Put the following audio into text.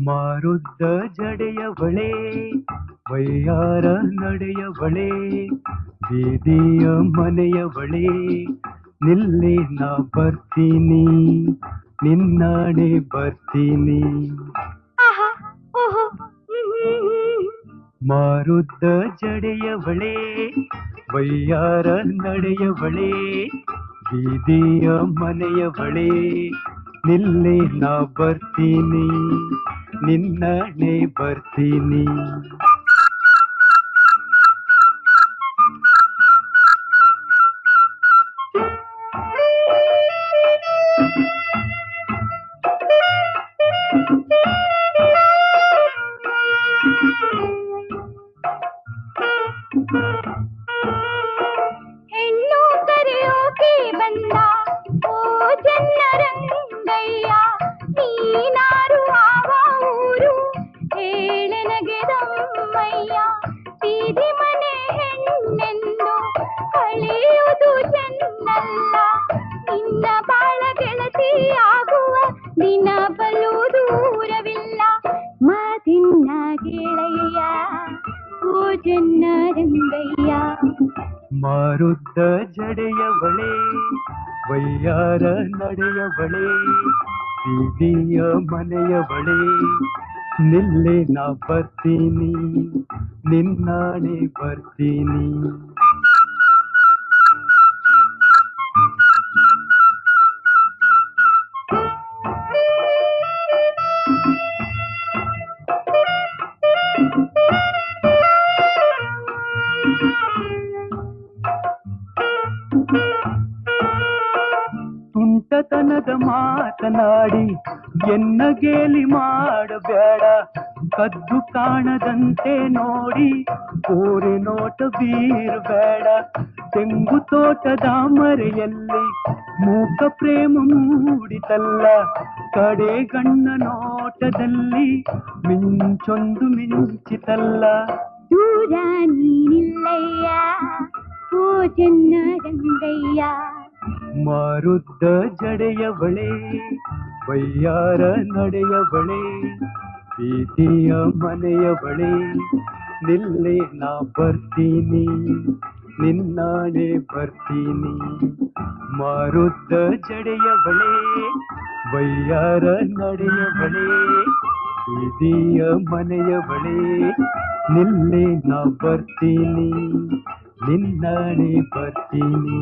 ಮಾರುದ್ದ ಜಡೆಯವಳೆ ವಯ್ಯಾರ ನಡೆಯವಳೆ ಬೀದಿಯ ಮನೆಯವಳೆ ನಿಲ್ಲೆ ನಾ ಬರ್ತೀನಿ ನಿನ್ನಾಣೆ ಬರ್ತೀನಿ ಮಾರುದ್ದ ಜಡೆಯವಳೆ ವಯ್ಯಾರ ನಡೆಯವಳೆ ಬೀದಿಯ ಮನೆಯವಳೆ ನಿಲ್ಲೆ ನಾ ಬರ್ತೀನಿ ನಿನ್ನಣೆ ಬರ್ತೀನಿ ಹೆಣ್ಣು ಕರೆಯೋಕೆ ಬಂದ ಓ ಜನ್ನರಂಗಯ್ಯ ನೀನಾರು ಆವ ಊರು ಹೇಳನಗೆ ದಮ್ಮಯ್ಯ ಬೀದಿ ಮನೆ ಹೆಣ್ಣೆಂದು ಕಳೆಯುವುದು ಚೆನ್ನಲ್ಲ ನಿನ್ನ ಬಾಳ ಗೆಳತಿ ಆಗುವ ದಿನ ಬಲು ದೂರವಿಲ್ಲ ಮಾತಿನ ಗೆಳೆಯ ಓ ಜನ್ನರಂಗಯ್ಯ ಮಾರುದ್ದ ಜಡೆಯವಳೆ ವಯ್ಯಾರ ನಡೆಯವಳೆ ಬೀದಿಯ ಮನೆಯವಳೆ ನಿಲ್ಲೆ ನಾ ಬರ್ತೀನಿ ನಿನ್ನಾಣೆ ಬರ್ತೀನಿ ತುಂಟತನದ ಮಾತನಾಡಿ ಎನ್ನ ಗೇಲಿ ಮಾಡಬೇಡ ಕದ್ದು ಕಾಣದಂತೆ ನೋಡಿ ಕೋರೆ ನೋಟ ಬೀರಬೇಡ ತೆಂಗು ತೋಟದ ಮರೆಯಲ್ಲಿ ಮೂಕ ಪ್ರೇಮ ಮೂಡಿತಲ್ಲ ಕಡೆ ಗಣ್ಣ ನೋಟದಲ್ಲಿ ಮಿಂಚೊಂದು ಮಿಂಚಿತಲ್ಲ ದೂರ ನೀನಿಲ್ಲಯ್ಯ ಓ ಜನ್ನರಂಗಯ್ಯ ಮಾರುದ್ದ ಜಡೆಯವಳೆ ವಯ್ಯಾರ ನಡೆಯವಳೆ ಬೀದಿಯ ಮನೆಯವಳೆ ನಿಲ್ಲೆ ನಾ ಬರ್ತೀನಿ ನಿನ್ನಾಣೆ ಬರ್ತೀನಿ ಮಾರುದ್ದ ಜಡೆಯವಳೆ ವಯ್ಯಾರ ನಡೆಯವಳೆ ಬೀದಿಯ ಮನೆಯವಳೆ ನಿಲ್ಲೆ ನಾ ಬರ್ತೀನಿ ನಿನ್ನಾಣೆ ಬರ್ತೀನಿ